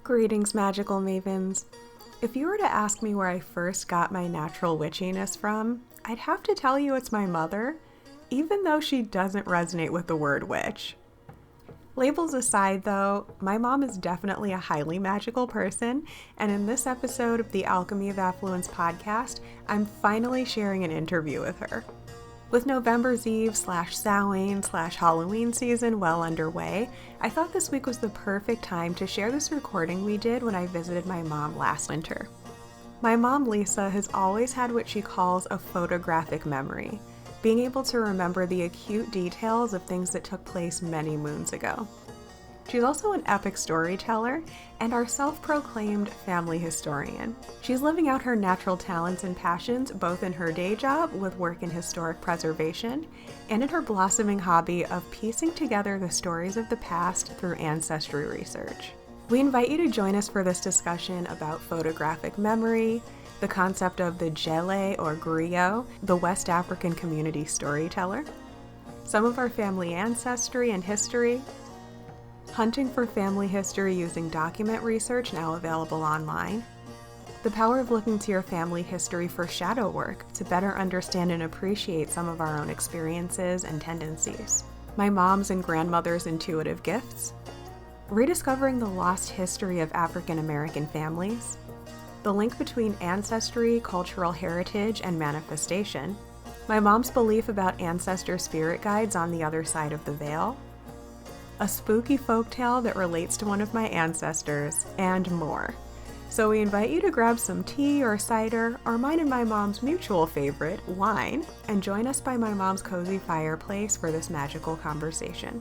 Greetings, magical mavens. If you were to ask me where I first got my natural witchiness from, I'd have to tell you it's my mother, even though she doesn't resonate with the word witch. Labels aside though, my mom is definitely a highly magical person, and in this episode of the Alchemy of Affluence podcast, I'm finally sharing an interview with her. With November's Eve /Samhain /Halloween season well underway, I thought this week was the perfect time to share this recording we did when I visited my mom last winter. My mom, Lisa, has always had what she calls a photographic memory, being able to remember the acute details of things that took place many moons ago. She's also an epic storyteller and our self-proclaimed family historian. She's living out her natural talents and passions both in her day job with work in historic preservation and in her blossoming hobby of piecing together the stories of the past through ancestry research. We invite you to join us for this discussion about photographic memory, the concept of the jele or griot, the West African community storyteller, some of our family ancestry and history, hunting for family history using document research now available online, the power of looking to your family history for shadow work to better understand and appreciate some of our own experiences and tendencies, my mom's and grandmother's intuitive gifts, rediscovering the lost history of African American families, the link between ancestry, cultural heritage, and manifestation, my mom's belief about ancestor spirit guides on the other side of the veil, a spooky folktale that relates to one of my ancestors, and more. So we invite you to grab some tea or cider, or mine and my mom's mutual favorite, wine, and join us by my mom's cozy fireplace for this magical conversation.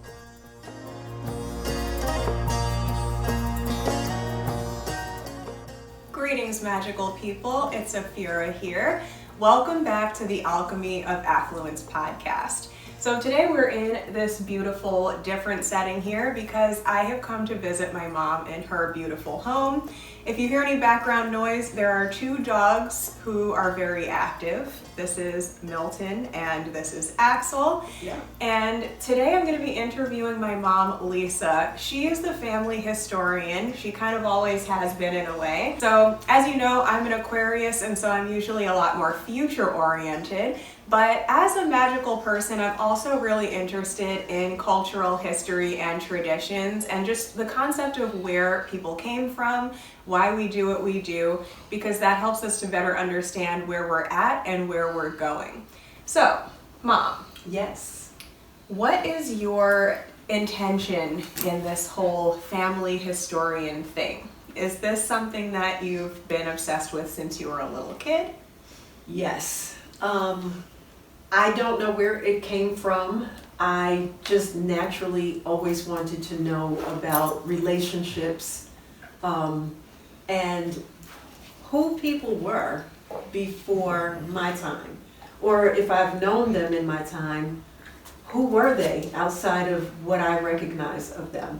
Greetings, magical people. It's Afira here. Welcome back to the Alchemy of Affluence podcast. So today we're in this beautiful, different setting here because I have come to visit my mom in her beautiful home. If you hear any background noise, there are two dogs who are very active. This is Milton and this is Axel. Yeah. And today I'm going to be interviewing my mom, Lisa. She is the family historian. She kind of always has been in a way. So as you know, I'm an Aquarius, and so I'm usually a lot more future oriented. But as a magical person, I'm also really interested in cultural history and traditions and just the concept of where people came from, why we do what we do, because that helps us to better understand where we're at and where we're going. So, Mom. Yes. What is your intention in this whole family historian thing? Is this something that you've been obsessed with since you were a little kid? Yes. I don't know where it came from. I just naturally always wanted to know about relationships and who people were before my time. Or if I've known them in my time, who were they outside of what I recognize of them?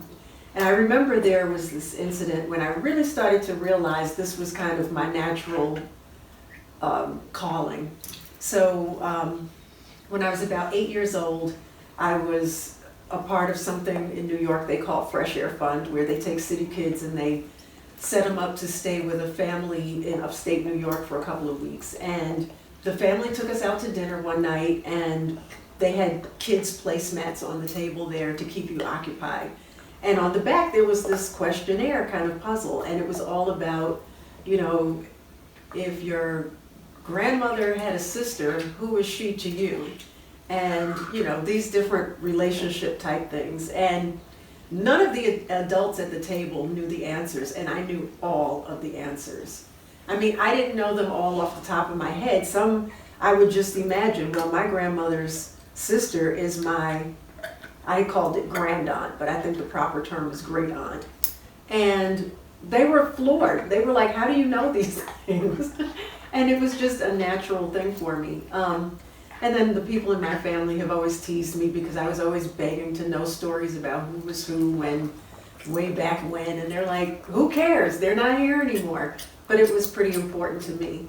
And I remember there was this incident when I really started to realize this was kind of my natural calling. So when I was about 8 years old, I was a part of something in New York they call Fresh Air Fund, where they take city kids and they set them up to stay with a family in upstate New York for a couple of weeks. And the family took us out to dinner one night, and they had kids' placemats on the table there to keep you occupied. And on the back there was this questionnaire kind of puzzle, and it was all about, if your grandmother had a sister, who was she to you? And, these different relationship type things. And none of the adults at the table knew the answers, and I knew all of the answers. I mean, I didn't know them all off the top of my head. Some I would just imagine, well, my grandmother's sister is I called it grand aunt, but I think the proper term is great aunt. And they were floored. They were like, how do you know these things? And it was just a natural thing for me. And then the people in my family have always teased me because I was always begging to know stories about who was who and way back when. And they're like, who cares? They're not here anymore. But it was pretty important to me.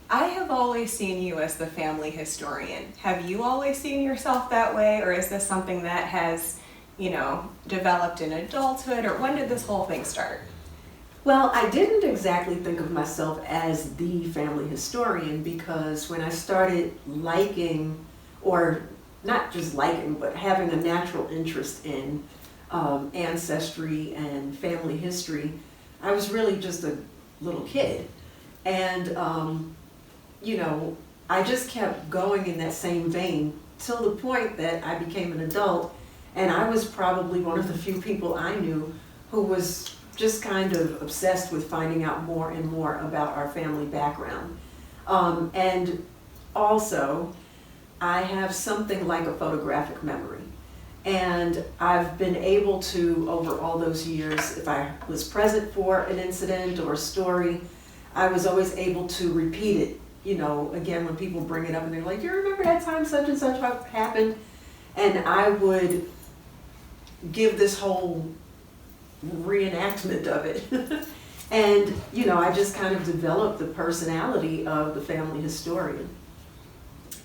I have always seen you as the family historian. Have you always seen yourself that way, or is this something that has, developed in adulthood, or when did this whole thing start? Well, I didn't exactly think of myself as the family historian because when I started liking, or not just liking, but having a natural interest in ancestry and family history, I was really just a little kid. And, I just kept going in that same vein till the point that I became an adult, and I was probably one of the few people I knew who was just kind of obsessed with finding out more and more about our family background. And also, I have something like a photographic memory. And I've been able to, over all those years, if I was present for an incident or a story, I was always able to repeat it. Again, when people bring it up and they're like, "Do you remember that time such and such happened?" And I would give this whole reenactment of it. And, I just kind of developed the personality of the family historian.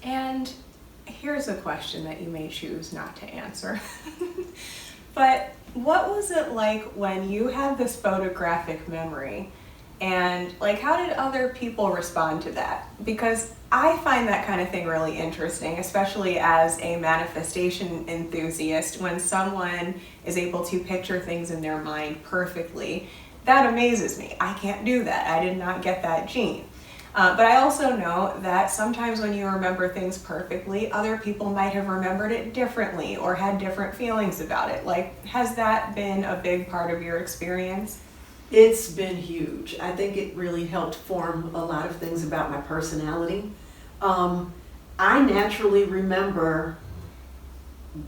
And here's a question that you may choose not to answer. But what was it like when you had this photographic memory? And how did other people respond to that? Because I find that kind of thing really interesting, especially as a manifestation enthusiast. When someone is able to picture things in their mind perfectly, that amazes me. I can't do that. I did not get that gene. But I also know that sometimes when you remember things perfectly, other people might have remembered it differently or had different feelings about it. Has that been a big part of your experience? It's been huge. I think it really helped form a lot of things about my personality. I naturally remember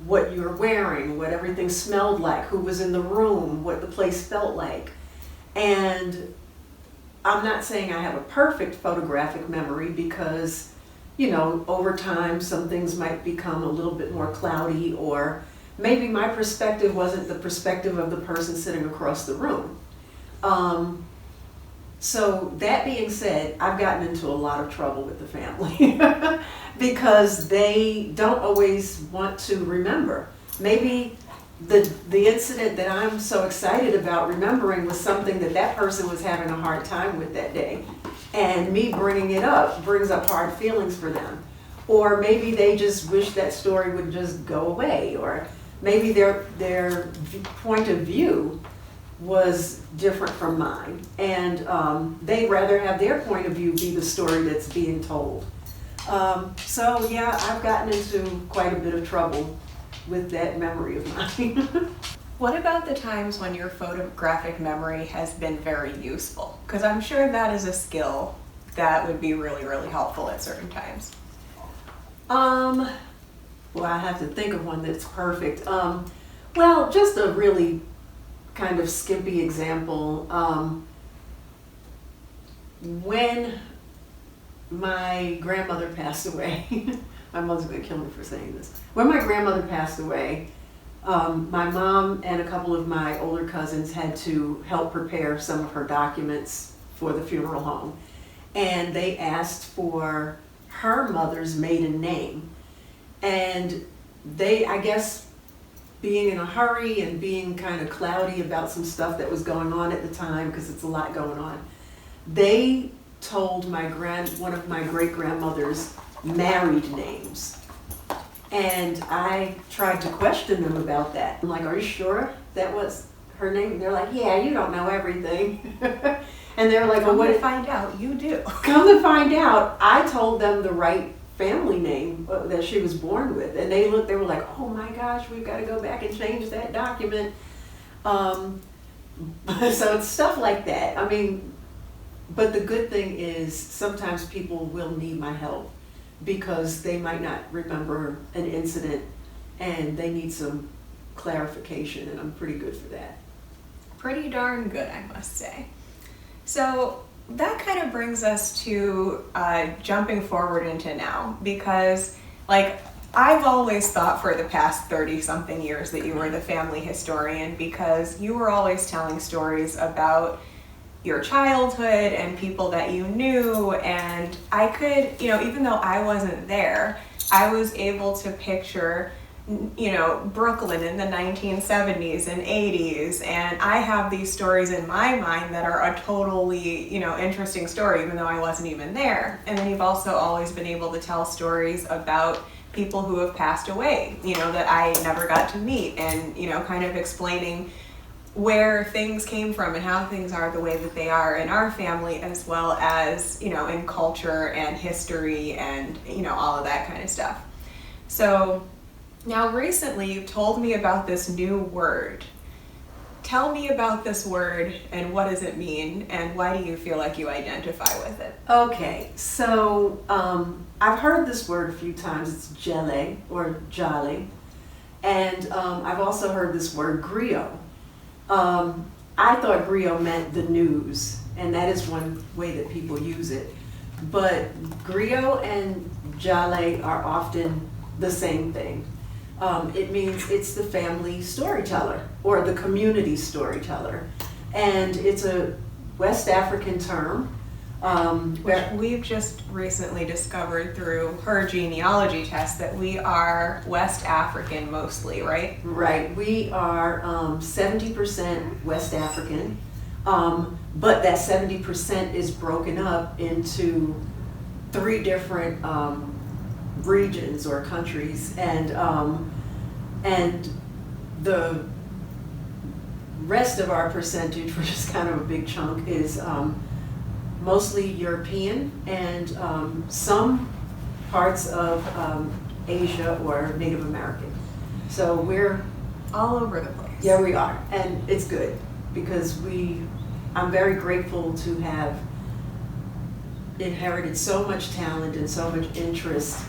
what you were wearing, what everything smelled like, who was in the room, what the place felt like. And I'm not saying I have a perfect photographic memory because, over time some things might become a little bit more cloudy, or maybe my perspective wasn't the perspective of the person sitting across the room. So that being said, I've gotten into a lot of trouble with the family because they don't always want to remember. Maybe the incident that I'm so excited about remembering was something that person was having a hard time with that day. And me bringing it up brings up hard feelings for them. Or maybe they just wish that story would just go away. Or maybe their point of view was different from mine, and they'd rather have their point of view be the story that's being told. So yeah, I've gotten into quite a bit of trouble with that memory of mine. What about the times when your photographic memory has been very useful? Because I'm sure that is a skill that would be really, really helpful at certain times. Well, I have to think of one that's perfect. Well, just a really kind of skimpy example. When my grandmother passed away, my mother's going to kill me for saying this. When my grandmother passed away, my mom and a couple of my older cousins had to help prepare some of her documents for the funeral home. And they asked for her mother's maiden name. And they, I guess, being in a hurry and being kind of cloudy about some stuff that was going on at the time, because it's a lot going on, they told one of my great-grandmother's married names. And I tried to question them about that. I'm like, "Are you sure that was her name?" And they're like, "Yeah, you don't know everything." And they're like, "Well, what to find out, you do." Come to find out, I told them the right family name that she was born with, and they were like, "Oh my gosh, we've got to go back and change that document." So it's stuff like that. I mean, but the good thing is sometimes people will need my help because they might not remember an incident and they need some clarification, and I'm pretty good for that. Pretty darn good, I must say. So that kind of brings us to jumping forward into now, because I've always thought for the past 30-something years that you were the family historian, because you were always telling stories about your childhood and people that you knew, and I could, even though I wasn't there, I was able to picture Brooklyn in the 1970s and 80s, and I have these stories in my mind that are a totally, interesting story, even though I wasn't even there. And then you've also always been able to tell stories about people who have passed away, that I never got to meet, and, kind of explaining where things came from and how things are the way that they are in our family, as well as, in culture and history and, all of that kind of stuff. So now recently you've told me about this new word. Tell me about this word and what does it mean and why do you feel like you identify with it? Okay, so I've heard this word a few times. It's jale or jale. And I've also heard this word griot. I thought griot meant the news, and that is one way that people use it. But griot and jale are often the same thing. It means it's the family storyteller or the community storyteller. And it's a West African term. Which we've just recently discovered through her genealogy test that we are West African mostly, right? Right. We are 70% West African, but that 70% is broken up into 3 different regions or countries, and the rest of our percentage, which is kind of a big chunk, is mostly European and some parts of Asia or Native American. So we're all over the place. Yeah, we are, and it's good because I'm very grateful to have inherited so much talent and so much interest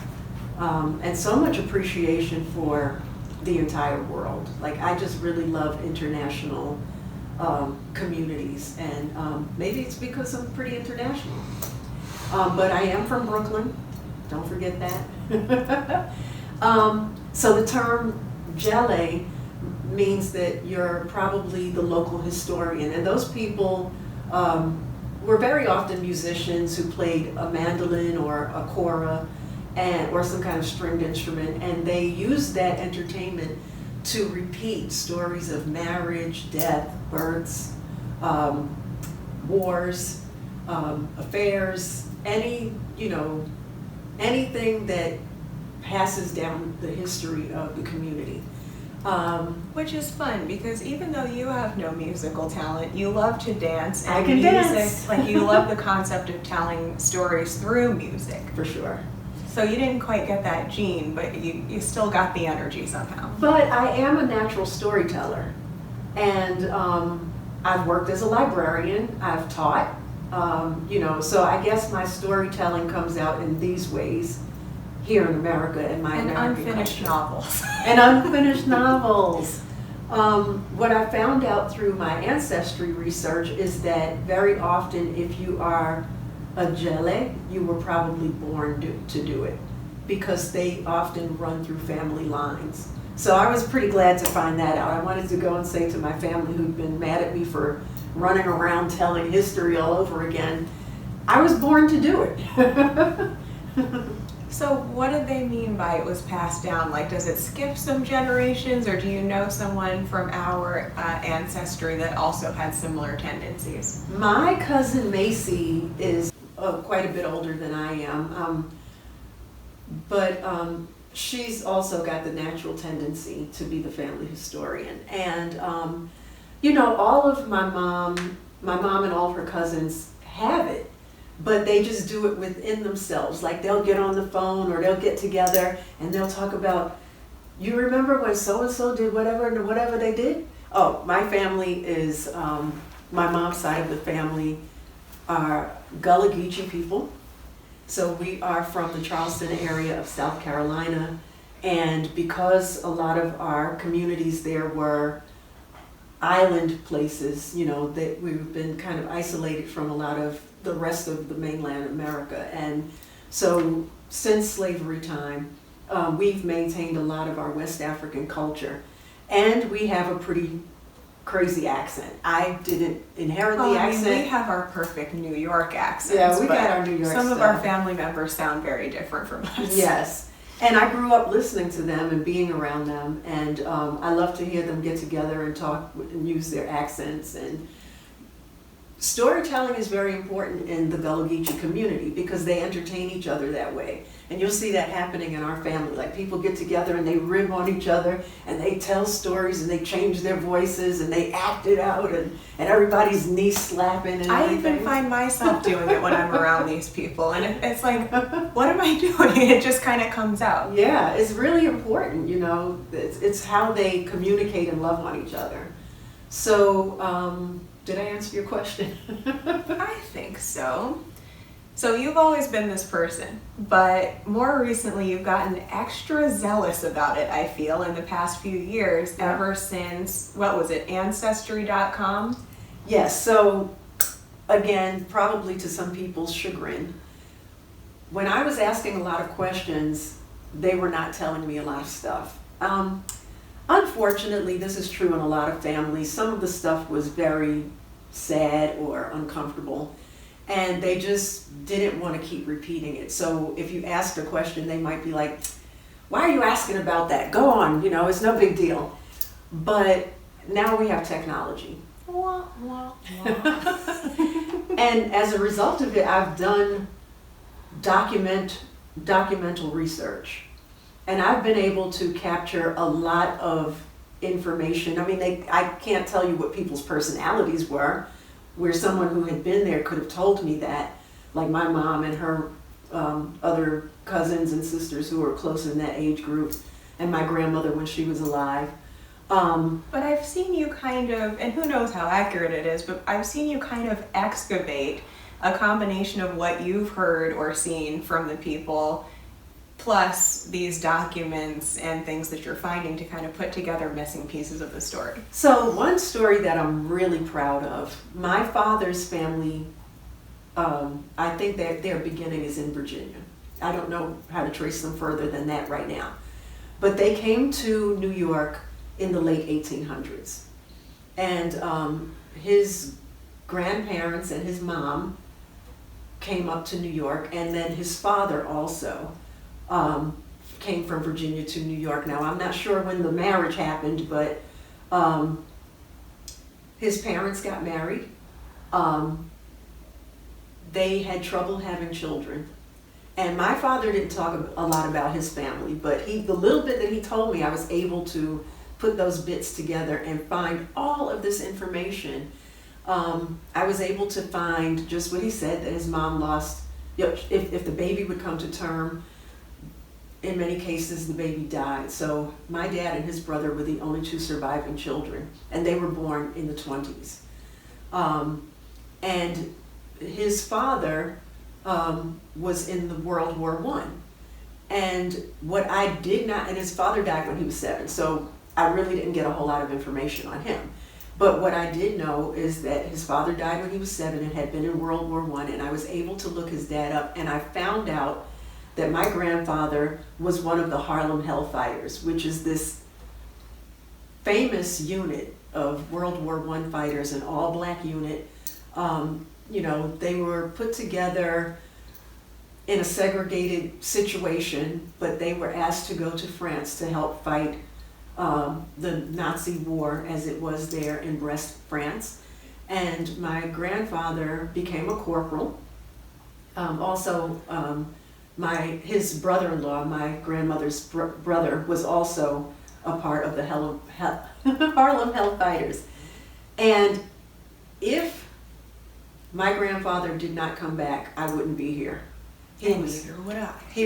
and so much appreciation for the entire world. Like, I just really love international communities, and maybe it's because I'm pretty international. But I am from Brooklyn, don't forget that. So the term jale means that you're probably the local historian, and those people were very often musicians who played a mandolin or a kora or some kind of stringed instrument, and they used that entertainment to repeat stories of marriage, death, births, wars, affairs, anything that passes down the history of the community. Which is fun because even though you have no musical talent, you love to dance. And I can dance. Like, you love the concept of telling stories through music. For sure. So you didn't quite get that gene, but you still got the energy somehow. But I am a natural storyteller, and I've worked as a librarian. I've taught, so I guess my storytelling comes out in these ways here in America and my American unfinished culture. novels. And unfinished novels. What I found out through my ancestry research is that very often if you are a jale, you were probably born to do it because they often run through family lines. So I was pretty glad to find that out. I wanted to go and say to my family who'd been mad at me for running around telling history all over again, I was born to do it. So what did they mean by it was passed down? Like, does it skip some generations, or do you know someone from our ancestry that also had similar tendencies? My cousin Macy is quite a bit older than I am, but she's also got the natural tendency to be the family historian. And, all of my mom and all of her cousins have it, but they just do it within themselves. Like, they'll get on the phone or they'll get together and they'll talk about, you remember when so-and-so did whatever they did? Oh, my family is, my mom's side of the family are Gullah Geechee people. So we are from the Charleston area of South Carolina, and because a lot of our communities there were island places, that we've been kind of isolated from a lot of the rest of the mainland America. And so since slavery time, we've maintained a lot of our West African culture, and we have a pretty crazy accent. I didn't inherit the accent. We have our perfect New York accents. Yeah, we got our New York Some stuff. of our family members sound very different from us. Yes. And I grew up listening to them and being around them, and I love to hear them get together and talk and use their accents. And storytelling is very important in the Gullah Geechee community because they entertain each other that way. And you'll see that happening in our family. Like people get together and they rib on each other and they tell stories and they change their voices and they act it out and everybody's knee slapping and I everything. even find myself doing it when I'm around these people. And it's like, what am I doing? It just kind of comes out. Yeah, it's really important, you know. It's how they communicate and love on each other. So, did I answer your question? I think so. So you've always been this person, but more recently you've gotten extra zealous about it, I feel, in the past few years, ever since, what was it, ancestry.com? Yes, so again, probably to some people's chagrin, when I was asking a lot of questions, they were not telling me a lot of stuff. Unfortunately, this is true in a lot of families. Some of the stuff was very sad or uncomfortable, and they just didn't want to keep repeating it. So if you asked a question, they might be like, why are you asking about that? Go on, you know, it's no big deal. But now we have technology. Wah, wah, wah. And as a result of it, I've done documental research. And I've been able to capture a lot of information. I mean, I can't tell you what people's personalities were, where someone who had been there could have told me that, like my mom and her other cousins and sisters who were close in that age group, and my grandmother when she was alive. But I've seen you kind of, and who knows how accurate it is, but I've seen you kind of excavate a combination of what you've heard or seen from the people, plus these documents and things that you're finding to kind of put together missing pieces of the story. So one story that I'm really proud of, my father's family, I think that their beginning is in Virginia. I don't know how to trace them further than that right now. But they came to New York in the late 1800s. And his grandparents and his mom came up to New York, and then his father also came from Virginia to New York. Now, I'm not sure when the marriage happened, but his parents got married. They had trouble having children. And my father didn't talk a lot about his family, but the little bit that he told me, I was able to put those bits together and find all of this information. I was able to find just what he said, that his mom lost, if the baby would come to term, in many cases the baby died. So my dad and his brother were the only two surviving children, and they were born in the 20s. And his father was in the World War I. And what I did not, and his father died when he was 7, so I really didn't get a whole lot of information on him. But what I did know is that his father died when he was 7 and had been in World War I, and I was able to look his dad up, and I found out that my grandfather was one of the Harlem Hellfighters, which is this famous unit of World War I fighters, an all-black unit. You know, they were put together in a segregated situation, but they were asked to go to France to help fight the Nazi war as it was there in Brest, France. And my grandfather became a corporal. His brother-in-law, my grandmother's brother, was also a part of the Harlem Hellfighters. And if my grandfather did not come back, I wouldn't be here. Neither would I. He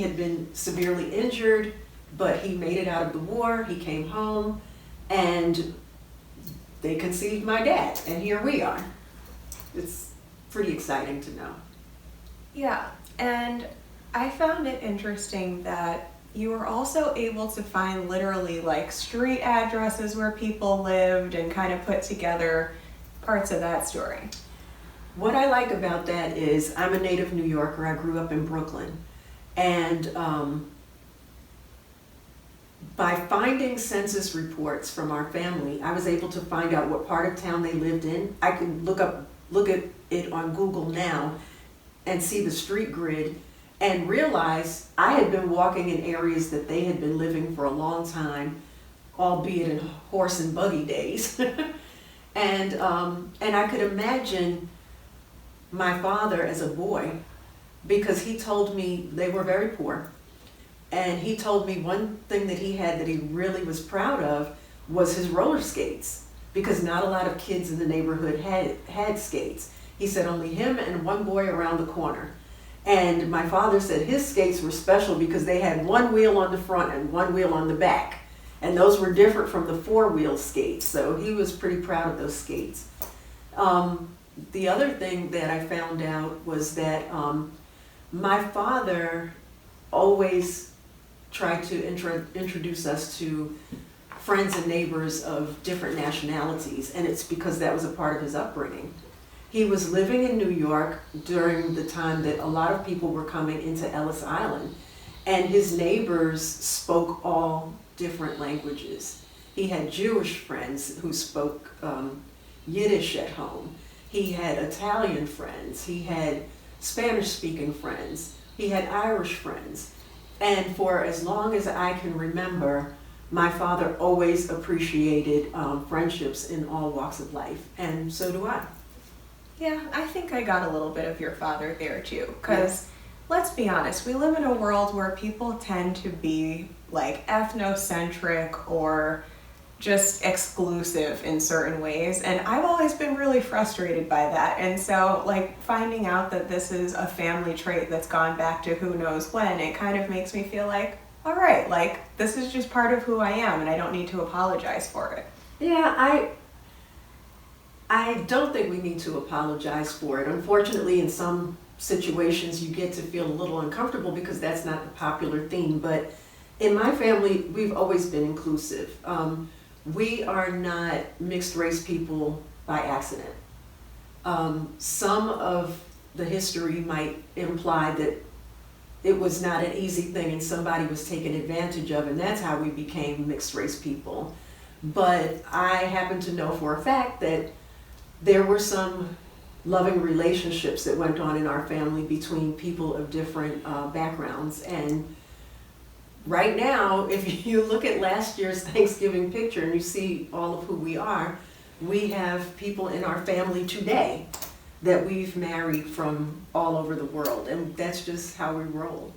had been severely injured, but he made it out of the war. He came home, and they conceived my dad, and here we are. It's pretty exciting to know. Yeah, and I found it interesting that you were also able to find literally like street addresses where people lived and kind of put together parts of that story. What I like about that is I'm a native New Yorker. I grew up in Brooklyn. And by finding census reports from our family, I was able to find out what part of town they lived in. I can look at it on Google now and see the street grid and realized I had been walking in areas that they had been living for a long time, albeit in horse and buggy days. And I could imagine my father as a boy, because he told me they were very poor. And he told me one thing that he had that he really was proud of was his roller skates, because not a lot of kids in the neighborhood had skates. He said only him and one boy around the corner. And my father said his skates were special because they had one wheel on the front and one wheel on the back. And those were different from the four-wheel skates. So he was pretty proud of those skates. The other thing that I found out was that my father always tried to introduce us to friends and neighbors of different nationalities, and it's because that was a part of his upbringing. He was living in New York during the time that a lot of people were coming into Ellis Island, and his neighbors spoke all different languages. He had Jewish friends who spoke Yiddish at home. He had Italian friends. He had Spanish-speaking friends. He had Irish friends. And for as long as I can remember, my father always appreciated friendships in all walks of life, and so do I. Yeah, I think I got a little bit of your father there too, because let's be honest, we live in a world where people tend to be like ethnocentric or just exclusive in certain ways, and I've always been really frustrated by that. And so like finding out that this is a family trait that's gone back to who knows when, it kind of makes me feel like, all right, like this is just part of who I am and I don't need to apologize for it. Yeah, I don't think we need to apologize for it. Unfortunately, in some situations you get to feel a little uncomfortable because that's not the popular theme, but in my family we've always been inclusive. We are not mixed race people by accident. Some of the history might imply that it was not an easy thing and somebody was taken advantage of, and that's how we became mixed race people. But I happen to know for a fact that there were some loving relationships that went on in our family between people of different backgrounds. And right now, if you look at last year's Thanksgiving picture and you see all of who we are, we have people in our family today that we've married from all over the world, and that's just how we roll.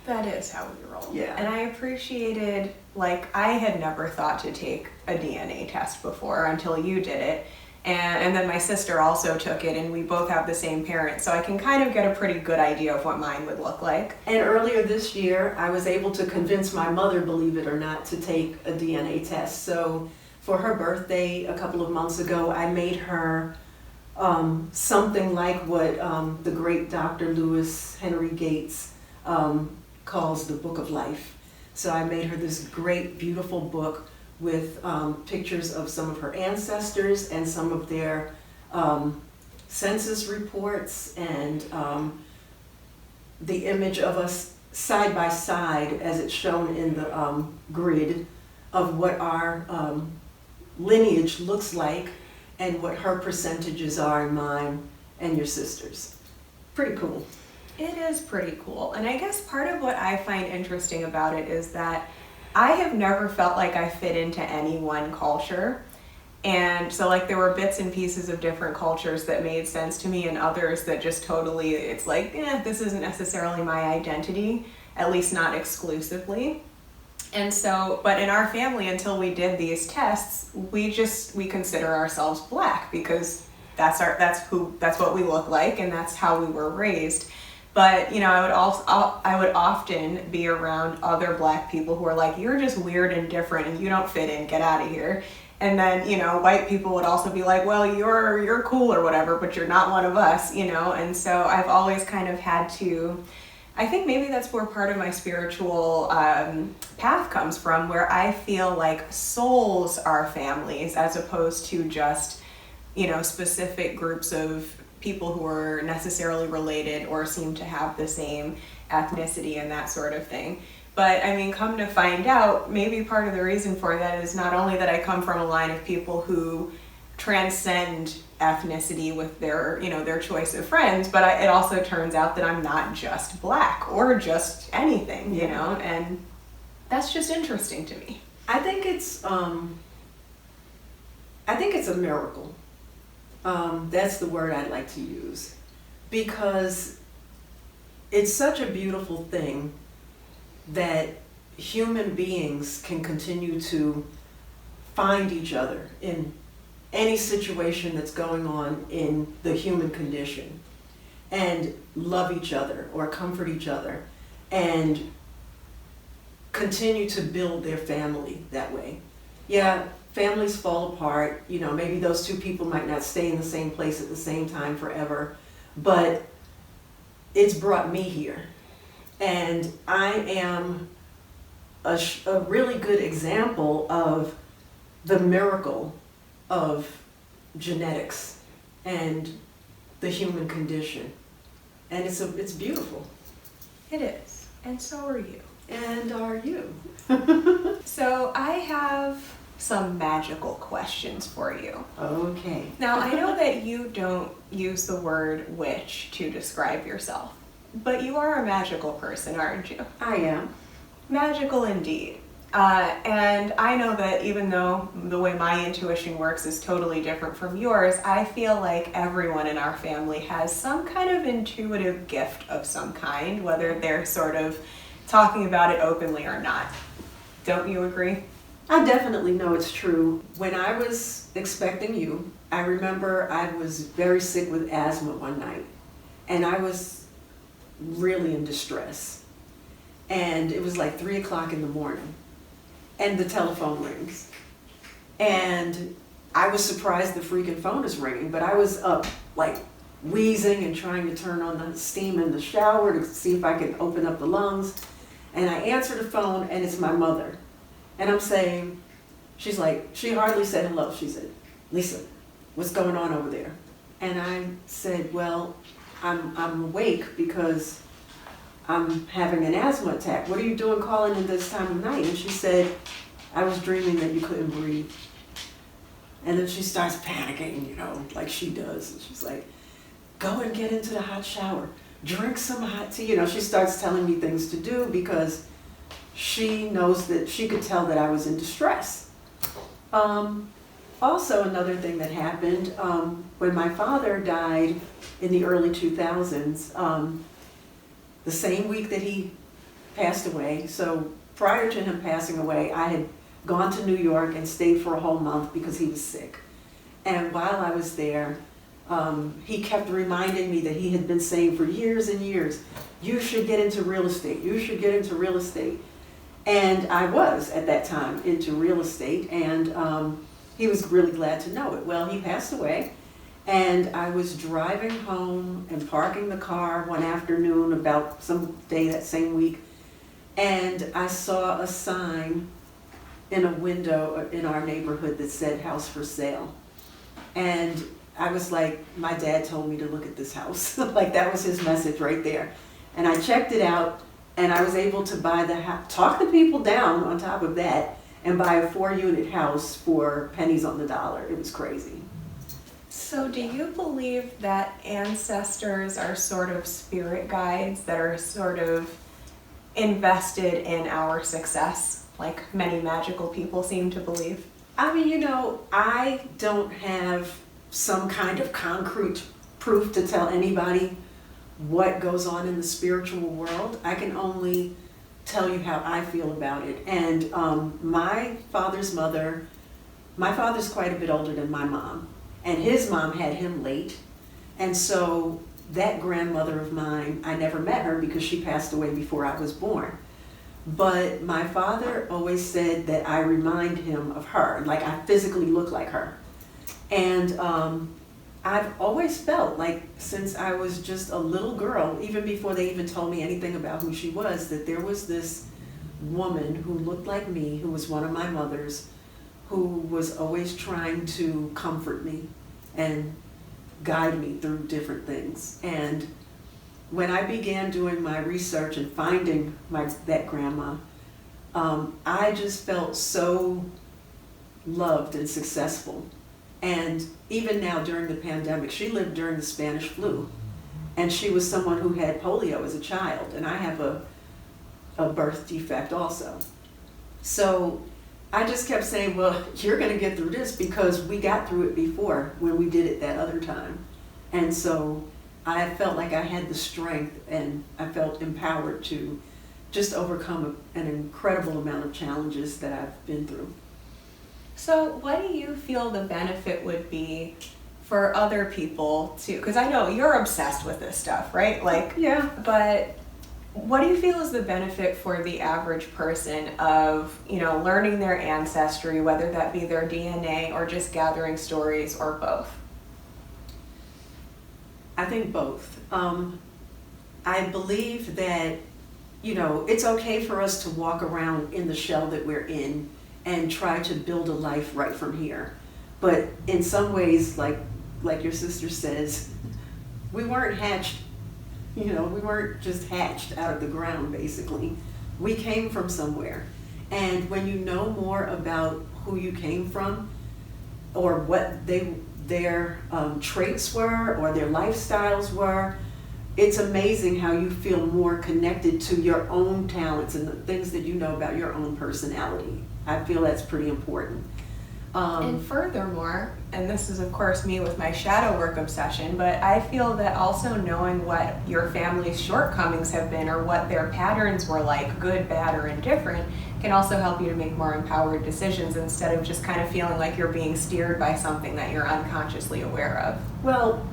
That is how we roll. Yeah. And I appreciated, like, I had never thought to take a DNA test before until you did it. And then my sister also took it, and we both have the same parents, so I can kind of get a pretty good idea of what mine would look like. And earlier this year, I was able to convince my mother, believe it or not, to take a DNA test. So for her birthday a couple of months ago, I made her something like what the great Dr. Lewis Henry Gates calls the Book of Life. So I made her this great, beautiful book with pictures of some of her ancestors and some of their census reports, and the image of us side by side as it's shown in the grid of what our lineage looks like and what her percentages are in mine and your sister's. Pretty cool. It is pretty cool. And I guess part of what I find interesting about it is that I have never felt like I fit into any one culture. And so like there were bits and pieces of different cultures that made sense to me, and others that just totally, it's like, this isn't necessarily my identity, at least not exclusively. And so, but in our family, until we did these tests, we consider ourselves Black because that's what we look like, and that's how we were raised. But, I would often be around other Black people who are like, you're just weird and different and you don't fit in, get out of here. And then, white people would also be like, well, you're cool or whatever, but you're not one of us, And so I've always kind of had to, I think maybe that's where part of my spiritual path comes from, where I feel like souls are families as opposed to just, specific groups of people who are necessarily related or seem to have the same ethnicity and that sort of thing. But I mean, come to find out, maybe part of the reason for that is not only that I come from a line of people who transcend ethnicity with their, their choice of friends, but it also turns out that I'm not just Black or just anything, and that's just interesting to me. I think it's a miracle. That's the word I'd like to use, because it's such a beautiful thing that human beings can continue to find each other in any situation that's going on in the human condition, and love each other or comfort each other and continue to build their family that way. Yeah, families fall apart, maybe those two people might not stay in the same place at the same time forever, but it's brought me here. And I am a really good example of the miracle of genetics and the human condition. And it's beautiful. It is. And so are you. And are you. So I have some magical questions for you. Okay. Now, I know that you don't use the word witch to describe yourself, but you are a magical person, aren't you? I am. Magical indeed. And I know that even though the way my intuition works is totally different from yours, I feel like everyone in our family has some kind of intuitive gift of some kind, whether they're sort of talking about it openly or not. Don't you agree? I definitely know it's true. When I was expecting you, I remember I was very sick with asthma one night, and I was really in distress. And it was like 3 o'clock in the morning, and the telephone rings. And I was surprised the freaking phone is ringing, but I was up like wheezing and trying to turn on the steam in the shower to see if I could open up the lungs. And I answered the phone, and it's my mother. And I'm saying, she's like, she hardly said hello. She said, "Lisa, what's going on over there?" And I said, "Well, I'm awake because I'm having an asthma attack. What are you doing calling in this time of night?" And she said, "I was dreaming that you couldn't breathe." And then she starts panicking, like she does. And she's like, "Go and get into the hot shower. Drink some hot tea." She starts telling me things to do because she knows that she could tell that I was in distress. Also, another thing that happened, when my father died in the early 2000s, the same week that he passed away, so prior to him passing away, I had gone to New York and stayed for a whole month because he was sick. And while I was there, he kept reminding me that he had been saying for years and years, "You should get into real estate, you should get into real estate." And I was, at that time, into real estate, and he was really glad to know it. Well, he passed away, and I was driving home and parking the car one afternoon about some day that same week, and I saw a sign in a window in our neighborhood that said "House for Sale." And I was like, my dad told me to look at this house. Like, that was his message right there. And I checked it out, and I was able to buy the house, talk the people down on top of that, and buy a 4-unit house for pennies on the dollar. It was crazy. So do you believe that ancestors are sort of spirit guides that are sort of invested in our success, like many magical people seem to believe? I mean, I don't have some kind of concrete proof to tell anybody what goes on in the spiritual world. I can only tell you how I feel about it. And my father's quite a bit older than my mom, and his mom had him late. And so that grandmother of mine, I never met her because she passed away before I was born. But my father always said that I remind him of her, like I physically look like her. And I've always felt like, since I was just a little girl, even before they even told me anything about who she was, that there was this woman who looked like me, who was one of my mothers, who was always trying to comfort me and guide me through different things. And when I began doing my research and finding that grandma, I just felt so loved and successful. And even now during the pandemic, she lived during the Spanish flu. And she was someone who had polio as a child. And I have a birth defect also. So I just kept saying, well, you're going to get through this because we got through it before when we did it that other time. And so I felt like I had the strength and I felt empowered to just overcome an incredible amount of challenges that I've been through. So what do you feel the benefit would be for other people to, because I know you're obsessed with this stuff, right? Like, yeah. But what do you feel is the benefit for the average person of, learning their ancestry, whether that be their DNA or just gathering stories or both? I think both. I believe that, it's okay for us to walk around in the shell that we're in and try to build a life right from here. But in some ways, like your sister says, we weren't hatched, we weren't just hatched out of the ground, basically. We came from somewhere. And when you know more about who you came from or what their traits were or their lifestyles were, it's amazing how you feel more connected to your own talents and the things that you know about your own personality. I feel that's pretty important. And furthermore, and this is of course me with my shadow work obsession, but I feel that also knowing what your family's shortcomings have been or what their patterns were like, good, bad, or indifferent, can also help you to make more empowered decisions instead of just kind of feeling like you're being steered by something that you're unconsciously aware of. Well,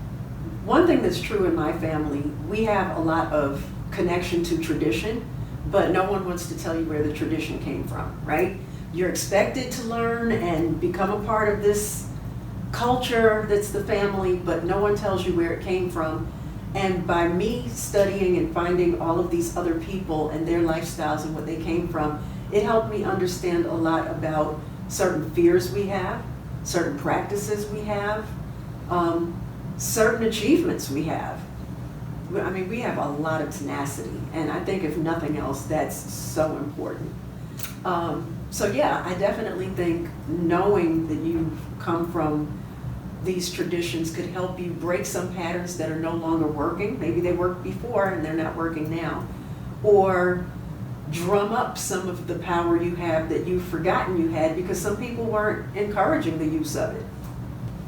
one thing that's true in my family, we have a lot of connection to tradition, but no one wants to tell you where the tradition came from, right? You're expected to learn and become a part of this culture that's the family, but no one tells you where it came from. And by me studying and finding all of these other people and their lifestyles and what they came from, it helped me understand a lot about certain fears we have, certain practices we have, certain achievements we have. I mean, we have a lot of tenacity, and I think if nothing else, that's so important. So yeah, I definitely think knowing that you've come from these traditions could help you break some patterns that are no longer working. Maybe they worked before and they're not working now. Or drum up some of the power you have that you've forgotten you had because some people weren't encouraging the use of it.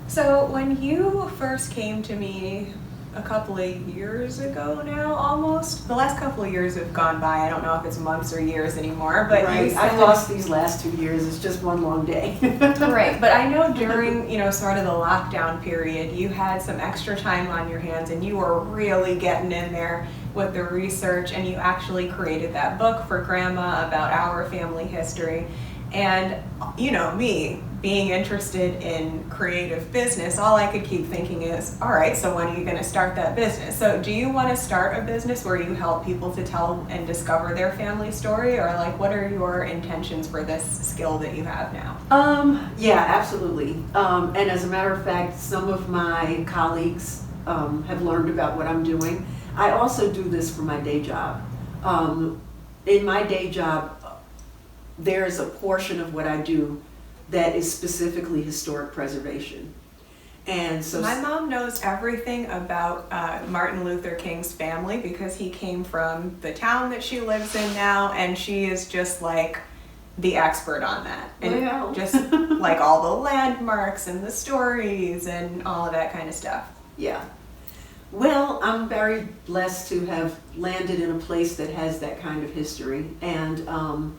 So when you first came to me a couple of years ago now, almost. The last couple of years have gone by. I don't know if it's months or years anymore, but right. I've lost these last 2 years. It's just one long day. Right, but I know during, sort of the lockdown period, you had some extra time on your hands and you were really getting in there with the research, and you actually created that book for Grandma about our family history. And, me being interested in creative business, all I could keep thinking is, all right, so when are you going to start that business? So do you want to start a business where you help people to tell and discover their family story? Or what are your intentions for this skill that you have now? Yeah, absolutely. And as a matter of fact, some of my colleagues have learned about what I'm doing. I also do this for my day job. In my day job, there's a portion of what I do that is specifically historic preservation. And so my mom knows everything about Martin Luther King's family because he came from the town that she lives in now, and she is just like the expert on that. And wow. Just like all the landmarks and the stories and all of that kind of stuff. Yeah. Well, I'm very blessed to have landed in a place that has that kind of history, and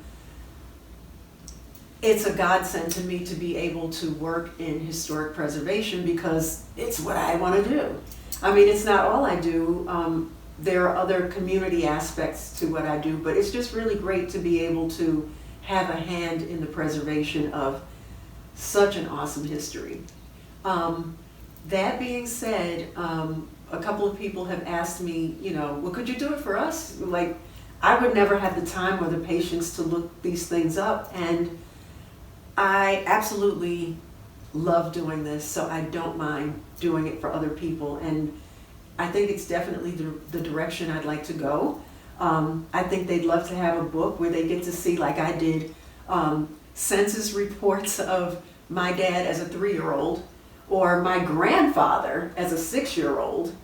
it's a godsend to me to be able to work in historic preservation because it's what I want to do. I mean, it's not all I do. There are other community aspects to what I do, but it's just really great to be able to have a hand in the preservation of such an awesome history. That being said, a couple of people have asked me, well, could you do it for us? Like, I would never have the time or the patience to look these things up, and I absolutely love doing this, so I don't mind doing it for other people, and I think it's definitely the direction I'd like to go. I think they'd love to have a book where they get to see, like I did, census reports of my dad as a 3-year-old, or my grandfather as a 6-year-old,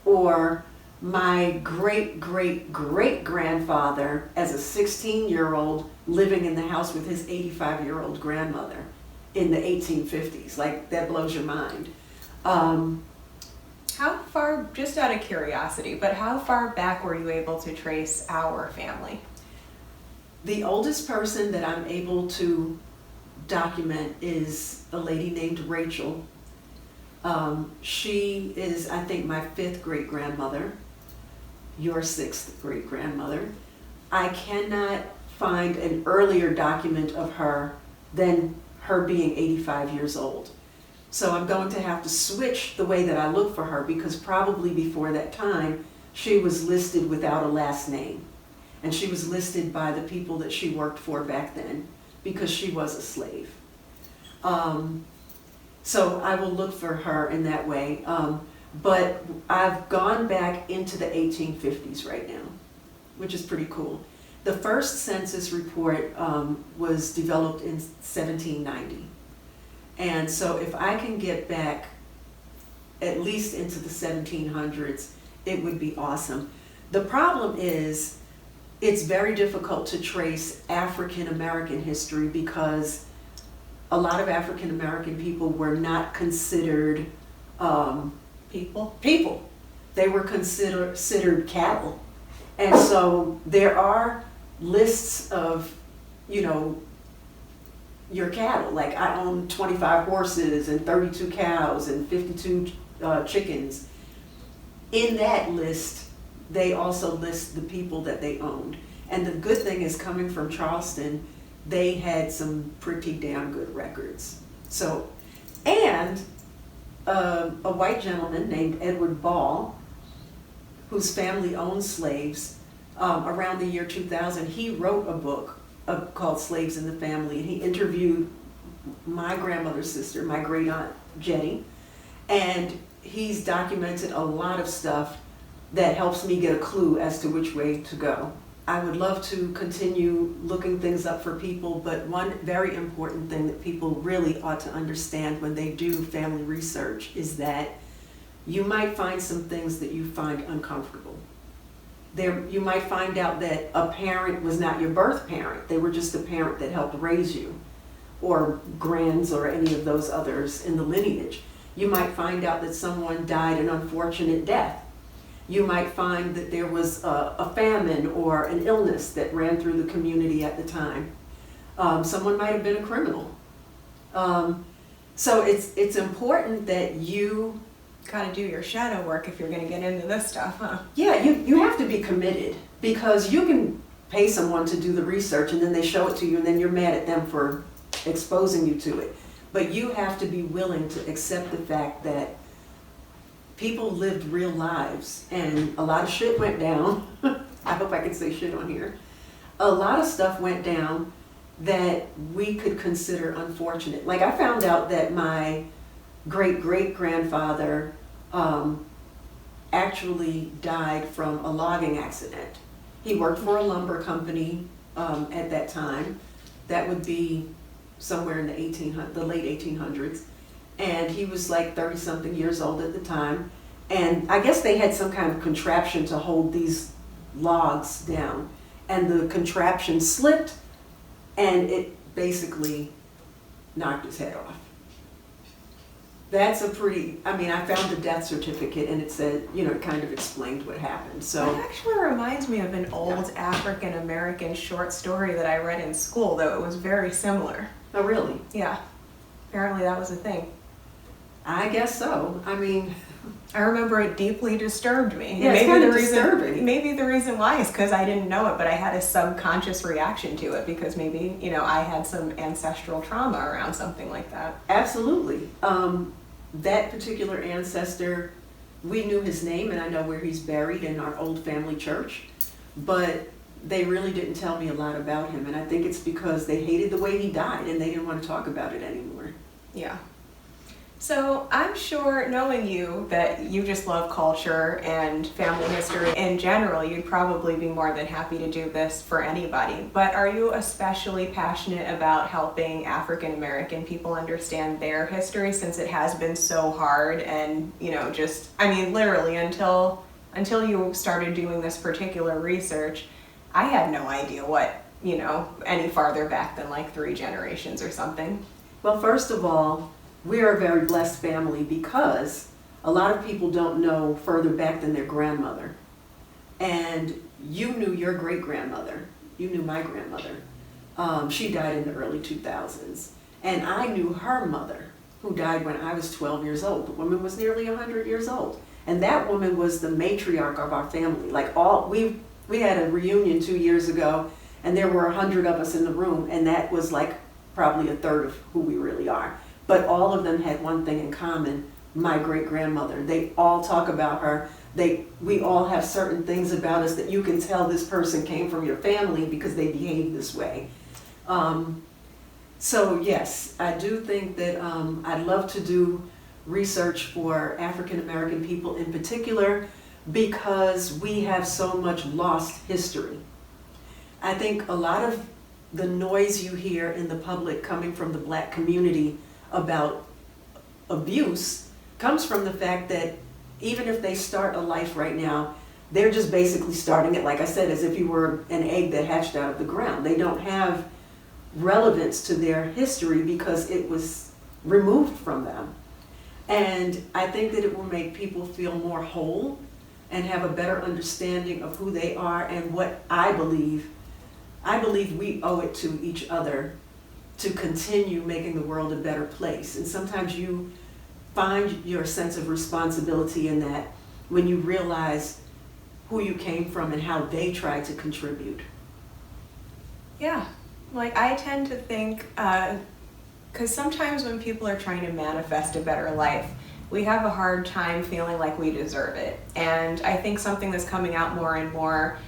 or my great-great-great-grandfather as a 16-year-old living in the house with his 85-year-old grandmother in the 1850s. Like, that blows your mind. How far, just out of curiosity, but how far back were you able to trace our family? The oldest person that I'm able to document is a lady named Rachel. She is, I think, my 5th great-grandmother, your 6th great-grandmother. I cannot find an earlier document of her than her being 85 years old. So I'm going to have to switch the way that I look for her, because probably before that time, she was listed without a last name. And she was listed by the people that she worked for back then, because she was a slave. So I will look for her in that way. But I've gone back into the 1850s right now, which is pretty cool. The first census report was developed in 1790. And so if I can get back at least into the 1700s, it would be awesome. The problem is, it's very difficult to trace African American history, because a lot of African American people were not considered people. They were considered cattle. And so there are lists of, your cattle. Like, I own 25 horses and 32 cows and 52 chickens. In that list, they also list the people that they owned. And the good thing is, coming from Charleston, they had some pretty damn good records. So, and a white gentleman named Edward Ball, whose family owned slaves, around the year 2000, he wrote a book called Slaves in the Family. And he interviewed my grandmother's sister, my great aunt Jenny, and he's documented a lot of stuff that helps me get a clue as to which way to go. I would love to continue looking things up for people, but one very important thing that people really ought to understand when they do family research is that you might find some things that you find uncomfortable. You might find out that a parent was not your birth parent. They were just a parent that helped raise you, or grands, or any of those others in the lineage. You might find out that someone died an unfortunate death. You might find that there was a famine or an illness that ran through the community at the time. Someone might have been a criminal. So it's important that you Gotta do your shadow work if you're gonna get into this stuff, huh? Yeah, you have to be committed, because you can pay someone to do the research and then they show it to you and then you're mad at them for exposing you to it. But you have to be willing to accept the fact that people lived real lives and a lot of shit went down. I hope I can say shit on here. A lot of stuff went down that we could consider unfortunate. Like, I found out that my great-great-grandfather actually died from a logging accident. He worked for a lumber company at that time. That would be somewhere in the late 1800s. And he was like 30-something years old at the time. And I guess they had some kind of contraption to hold these logs down. And the contraption slipped, and it basically knocked his head off. That's I found the death certificate, and it said, it kind of explained what happened. So that actually reminds me of an old African American short story that I read in school, though it was very similar. Oh, really? Yeah. Apparently that was a thing. I guess so. I remember it deeply disturbed me. Yeah, it's kind of disturbing. Maybe the reason why is because I didn't know it, but I had a subconscious reaction to it because maybe, I had some ancestral trauma around something like that. Absolutely. That particular ancestor, we knew his name, and I know where he's buried in our old family church, but they really didn't tell me a lot about him, and I think it's because they hated the way he died and they didn't want to talk about it anymore. Yeah. So I'm sure, knowing you, that you just love culture and family history in general. You'd probably be more than happy to do this for anybody. But are you especially passionate about helping African American people understand their history, since it has been so hard and, literally until you started doing this particular research, I had no idea what, any farther back than like 3 generations or something. Well, first of all, we are a very blessed family because a lot of people don't know further back than their grandmother. And you knew your great-grandmother. You knew my grandmother. She died in the early 2000s. And I knew her mother, who died when I was 12 years old. The woman was nearly 100 years old. And that woman was the matriarch of our family. We had a reunion 2 years ago, and there were 100 of us in the room, and that was like probably a third of who we really are. But all of them had one thing in common: my great-grandmother. They all talk about her. We all have certain things about us that you can tell this person came from your family because they behave this way. So yes, I do think that I'd love to do research for African American people in particular, because we have so much lost history. I think a lot of the noise you hear in the public coming from the Black community about abuse comes from the fact that even if they start a life right now, they're just basically starting it, like I said, as if you were an egg that hatched out of the ground. They don't have relevance to their history because it was removed from them. And I think that it will make people feel more whole and have a better understanding of who they are and what I believe we owe it to each other to continue making the world a better place. And sometimes you find your sense of responsibility in that when you realize who you came from and how they tried to contribute. Yeah, like I tend to think, because sometimes when people are trying to manifest a better life, we have a hard time feeling like we deserve it. And I think something that's coming out more and more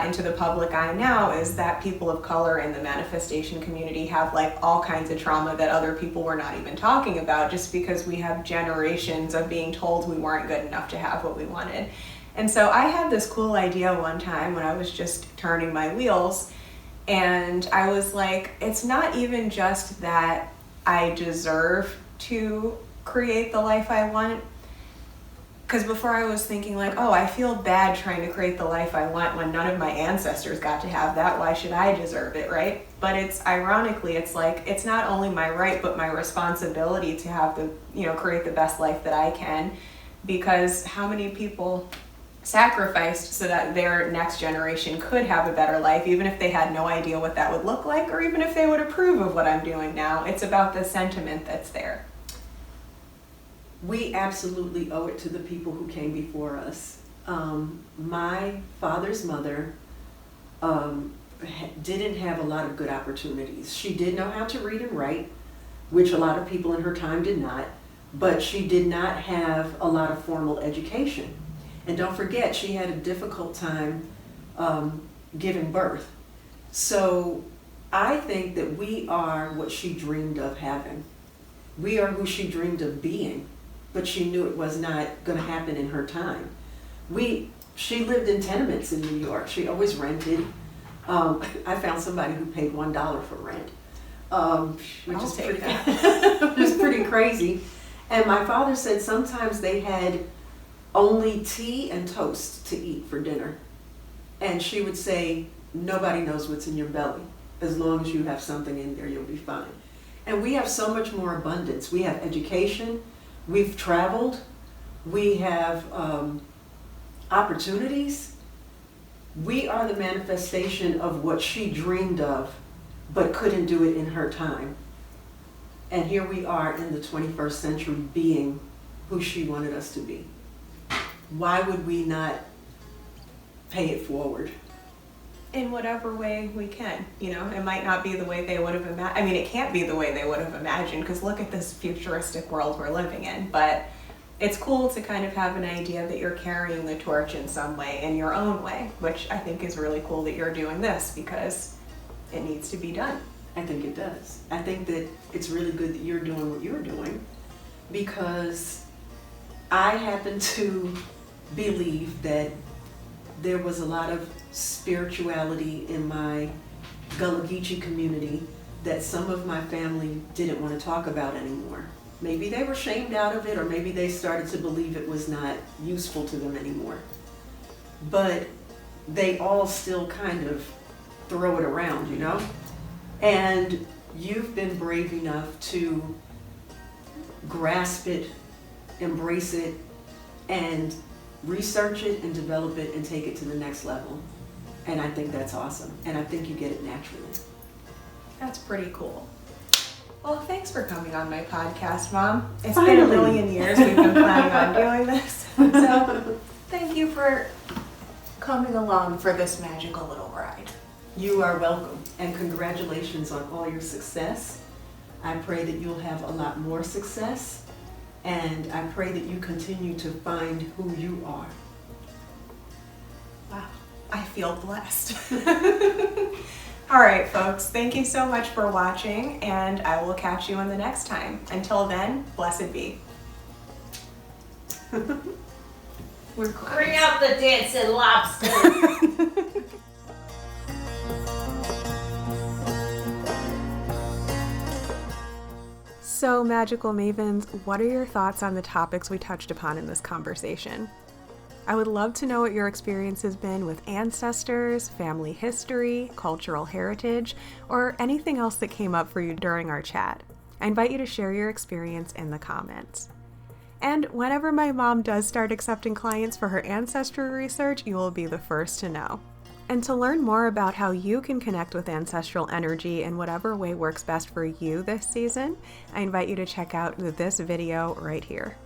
into the public eye now is that people of color in the manifestation community have like all kinds of trauma that other people were not even talking about, just because we have generations of being told we weren't good enough to have what we wanted. And so I had this cool idea one time when I was just turning my wheels, and I was like, it's not even just that I deserve to create the life I want. Because before I was thinking like, oh, I feel bad trying to create the life I want when none of my ancestors got to have that. Why should I deserve it, right? But it's ironically, it's like, it's not only my right, but my responsibility to have create the best life that I can. Because how many people sacrificed so that their next generation could have a better life, even if they had no idea what that would look like, or even if they would approve of what I'm doing now. It's about the sentiment that's there. We absolutely owe it to the people who came before us. My father's mother didn't have a lot of good opportunities. She did know how to read and write, which a lot of people in her time did not, but she did not have a lot of formal education. And don't forget, she had a difficult time giving birth. So I think that we are what she dreamed of having. We are who she dreamed of being, but she knew it was not going to happen in her time. She lived in tenements in New York. She always rented. I found somebody who paid $1 for rent, which is pretty crazy. And my father said sometimes they had only tea and toast to eat for dinner. And she would say, nobody knows what's in your belly. As long as you have something in there, you'll be fine. And we have so much more abundance. We have education, we've traveled, we have opportunities. We are the manifestation of what she dreamed of, but couldn't do it in her time. And here we are in the 21st century being who she wanted us to be. Why would we not pay it forward? In whatever way we can, it might not be the way they would have imagined. It can't be the way they would have imagined, because look at this futuristic world we're living in. But it's cool to kind of have an idea that you're carrying the torch in some way, in your own way, which I think is really cool that you're doing this, because it needs to be done. I think it does. I think that it's really good that you're doing what you're doing, because I happen to believe that there was a lot of spirituality in my Gullah Geechee community that some of my family didn't want to talk about anymore. Maybe they were shamed out of it, or maybe they started to believe it was not useful to them anymore. But they all still kind of throw it around, you know? And you've been brave enough to grasp it, embrace it, and research it and develop it and take it to the next level. And I think that's awesome. And I think you get it naturally. That's pretty cool. Well, thanks for coming on my podcast, Mom. It's Finally. been a million years we've been planning on doing this. So thank you for coming along for this magical little ride. You are welcome. And congratulations on all your success. I pray that you'll have a lot more success. And I pray that you continue to find who you are. Wow, I feel blessed. All right, folks, thank you so much for watching, and I will catch you on the next time. Until then, blessed be. We're clowns. Bring out the dancing lobster. So, Magical Mavens, what are your thoughts on the topics we touched upon in this conversation? I would love to know what your experience has been with ancestors, family history, cultural heritage, or anything else that came up for you during our chat. I invite you to share your experience in the comments. And whenever my mom does start accepting clients for her ancestry research, you will be the first to know. And to learn more about how you can connect with ancestral energy in whatever way works best for you this season, I invite you to check out this video right here.